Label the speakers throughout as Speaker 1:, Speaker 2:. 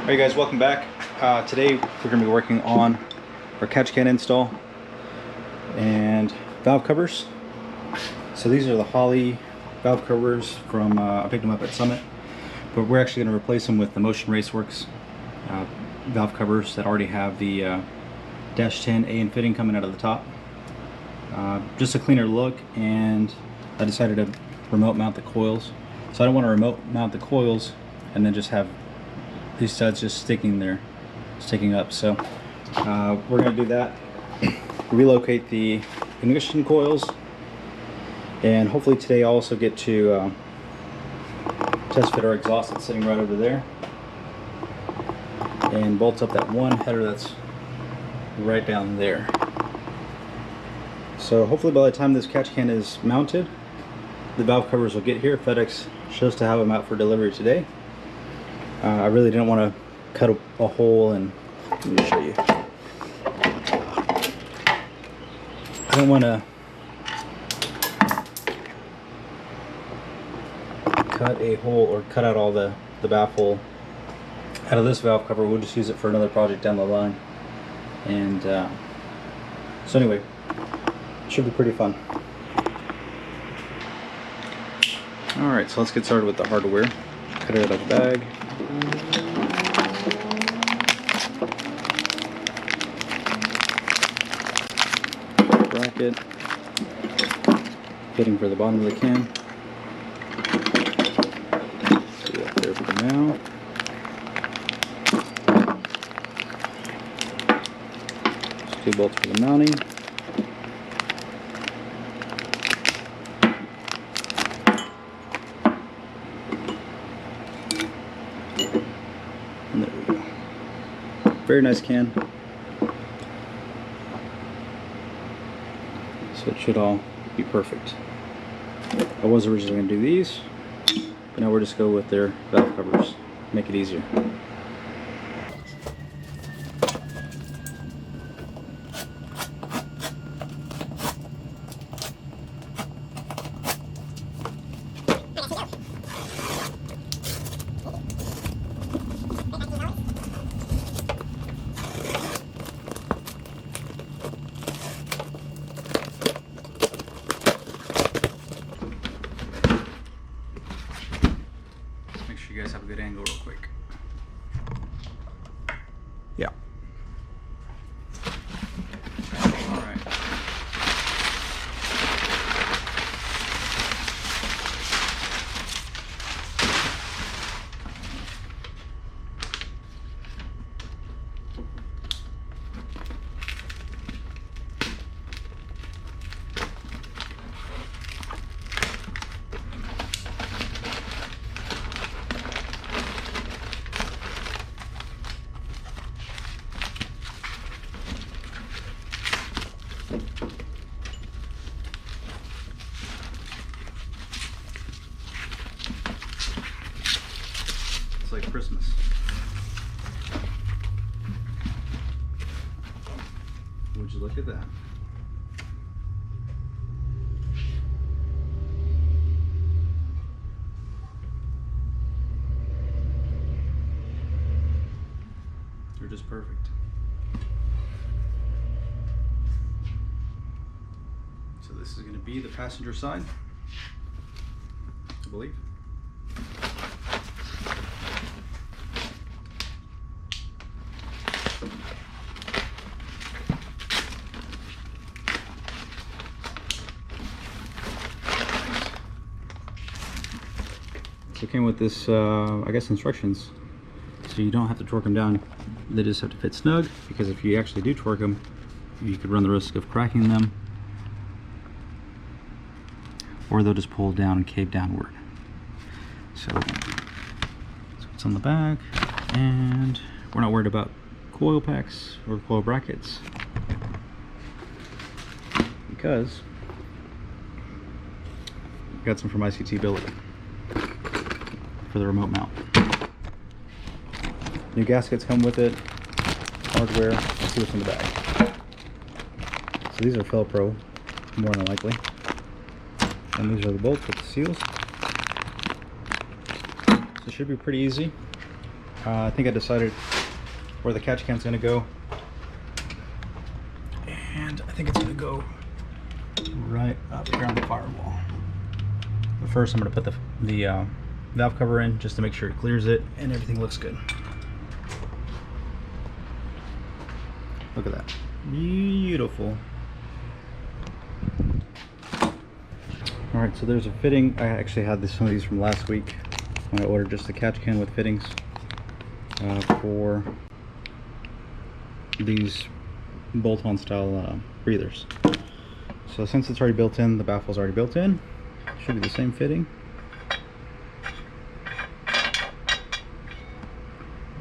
Speaker 1: Alright guys, welcome back. Today we're going to be working on our catch can install and valve covers. So these are the Holley valve covers from, I picked them up at Summit, but we're actually going to replace them with the Motion Raceworks valve covers that already have the dash 10 A fitting coming out of the top. Just a cleaner look, and I decided to remote mount the coils. So I don't want to remote mount the coils and then just have these studs just sticking up. So we're going to do that, relocate the ignition coils, and hopefully today I'll also get to test fit our exhaust that's sitting right over there, and bolt up that one header that's right down there. So hopefully by the time this catch can is mounted, the valve covers will get here. FedEx shows to have them out for delivery today. I really didn't want to cut a hole, and let me show you. I don't want to cut a hole or cut out all the baffle out of this valve cover. We'll just use it for another project down the line. And so anyway, it should be pretty fun. Alright, so let's get started with the hardware. Cut it out of the bag. Bracket. Fitting for the bottom of the can. See that there for now. Just 2 bolts for the mounting. And there we go. Very nice can. So it should all be perfect. I was originally going to do these, but now we're just going with their valve covers. Make it easier. You guys have a good angle real quick. Yeah. All right. It's like Christmas. Would you look at that? They're just perfect. So this is going to be the passenger side, I believe. So it came with this, I guess, instructions. So you don't have to torque them down. They just have to fit snug, because if you actually do torque them, you could run the risk of cracking them, or they'll just pull down and cave downward. So it's on the back, and we're not worried about coil packs or coil brackets, because we got some from ICT Billet for the remote mount. New gaskets come with it, hardware. Let's see what's in the bag. So these are Felpro, more than likely. And these are the bolts with the seals. So it should be pretty easy. I think I decided where the catch can's gonna go, and I think it's gonna go right up here on the firewall. But first I'm gonna put the valve cover in just to make sure it clears it and everything looks good. Look at that, beautiful. All right, so there's a fitting. I actually had some of these from last week when I ordered just a catch can with fittings for these bolt-on style breathers. So since it's already built in, the baffle's already built in, should be the same fitting.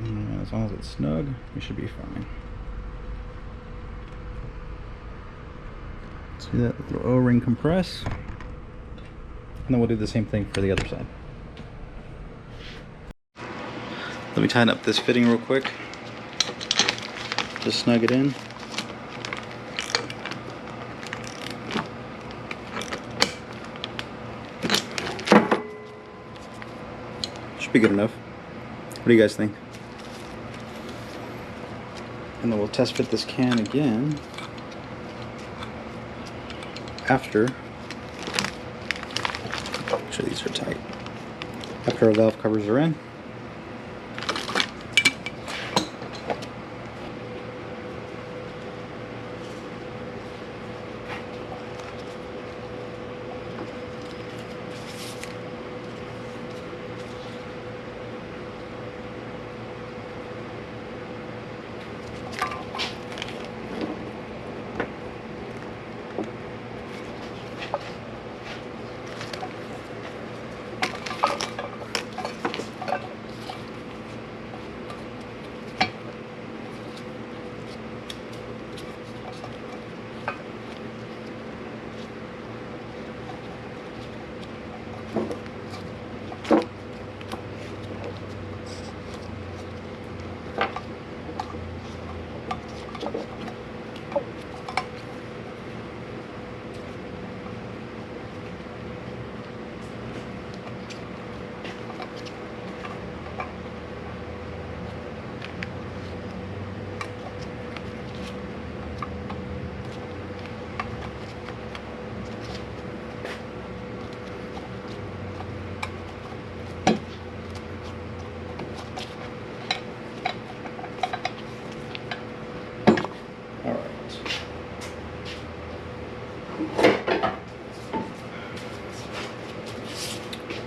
Speaker 1: And as long as it's snug, we should be fine. See that little O-ring compress? And then we'll do the same thing for the other side. Let me tighten up this fitting real quick. Just snug it in. Should be good enough. What do you guys think? And then we'll test fit this can again after. Make sure these are tight. After our valve covers are in.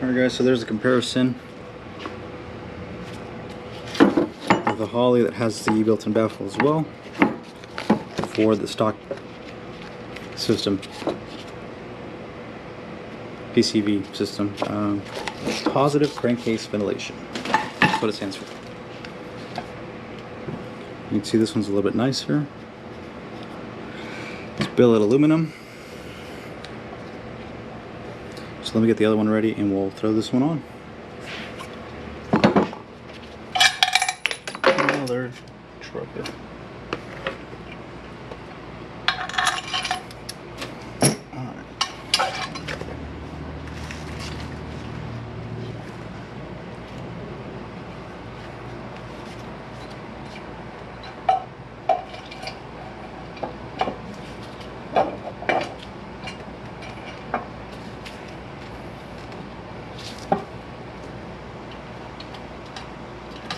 Speaker 1: Alright guys, so there's a comparison of the Holley that has the built-in baffle as well for the stock system, PCV system. Positive crankcase ventilation, that's what it stands for. You can see this one's a little bit nicer. It's billet aluminum. So let me get the other one ready and we'll throw this one on. Another trucker.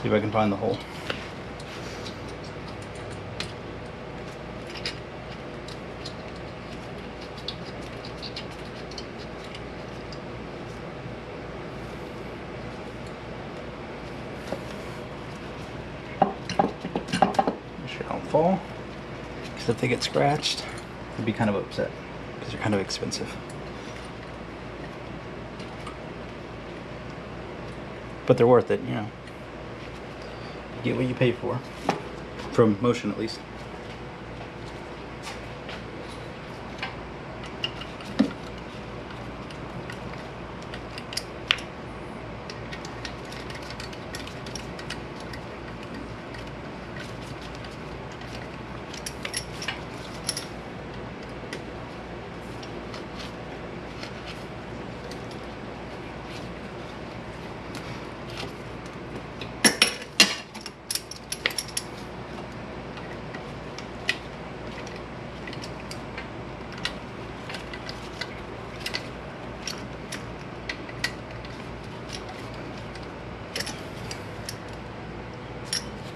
Speaker 1: See if I can find the hole. Make sure I don't fall, because if they get scratched, I'd be kind of upset, because they're kind of expensive. But they're worth it, you know. Get what you pay for, from Motion at least.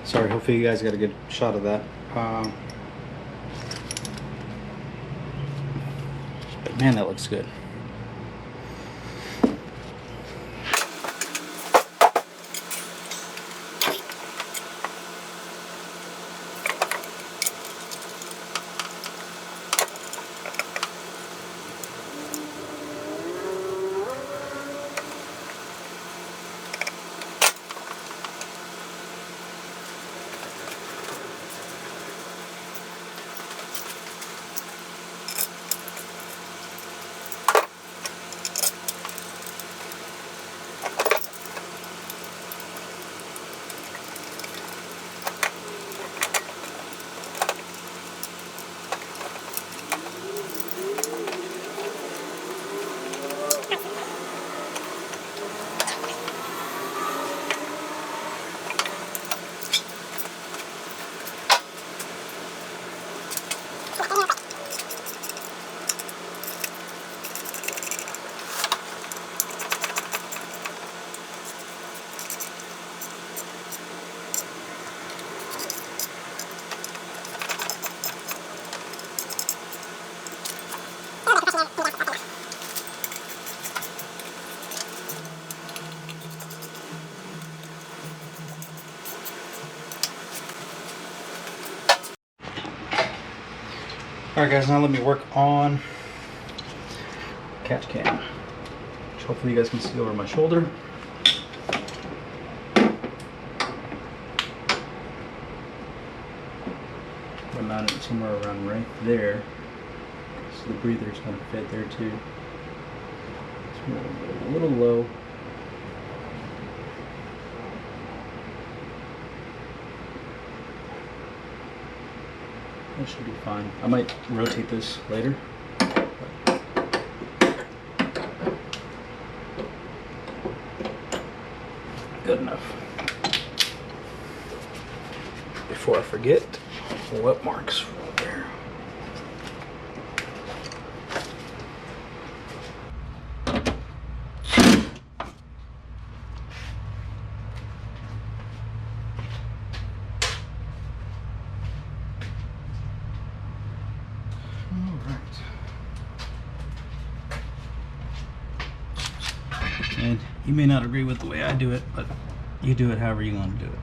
Speaker 1: Sorry, hopefully you guys got a good shot of that. But man, that looks good. Alright guys, now let me work on catch can, which hopefully you guys can see over my shoulder. I mount it somewhere around right there, so the breather's going to fit there too. It's a little low. That should be fine. I might rotate this later. Good enough. Before I forget, what marks right there. And you may not agree with the way I do it, but you do it however you want to do it.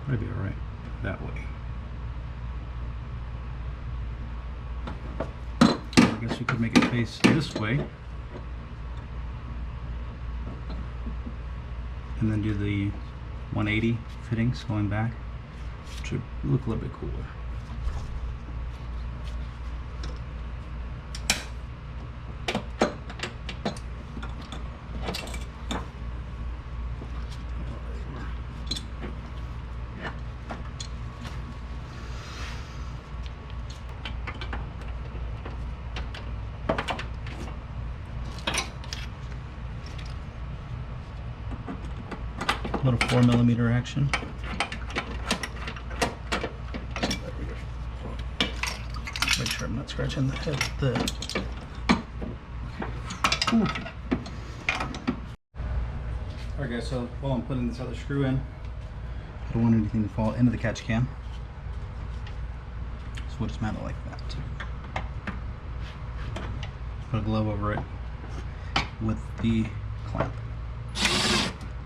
Speaker 1: Maybe alright that way. I guess we could make it face this way. And then do the 180 fittings going back, which would look a little bit cooler. Little 4mm action. Make sure I'm not scratching the head. Alright guys, so while I'm putting this other screw in, I don't want anything to fall into the catch can. So we'll just mount it like that. Put a glove over it with the clamp.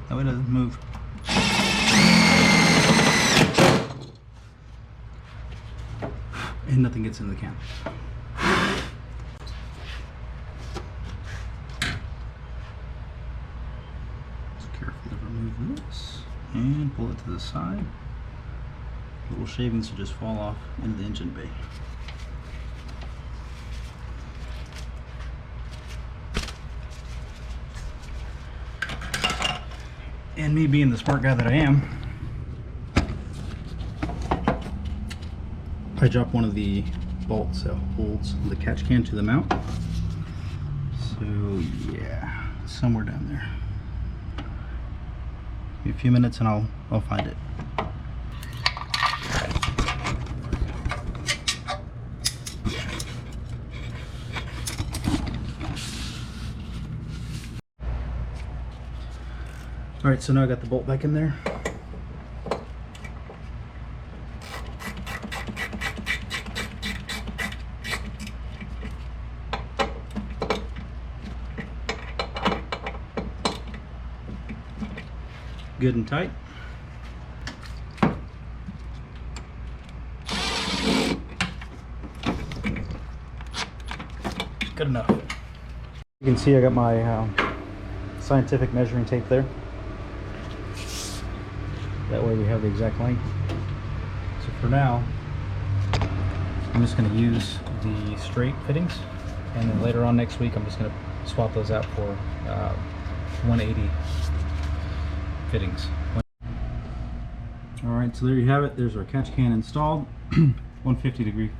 Speaker 1: That way it doesn't move. And nothing gets in the can. Just carefully remove this and pull it to the side. Little shavings will just fall off into the engine bay. And me being the smart guy that I am, I dropped one of the bolts that holds the catch can to the mount. So yeah, somewhere down there. Give me a few minutes and I'll find it. Alright, so now I got the bolt back in there. Good and tight. Good enough. You can see I got my scientific measuring tape there. That way we have the exact length. So for now, I'm just going to use the straight fittings, and then later on next week I'm just going to swap those out for 180 fittings. Alright, so there you have it. There's our catch can installed. 150-degree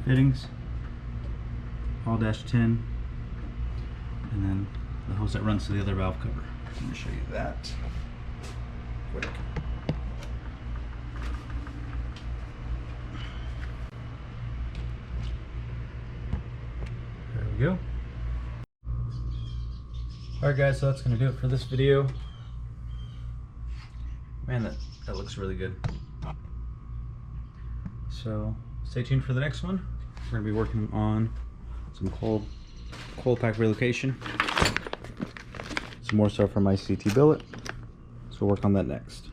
Speaker 1: fittings, all -10, and then the hose that runs to the other valve cover. Let me show you that quick. There we go. Alright guys, so that's going to do it for this video. Man, that looks really good. So stay tuned for the next one. We're going to be working on some cold pack relocation. Some more stuff from my CT billet. So we'll work on that next.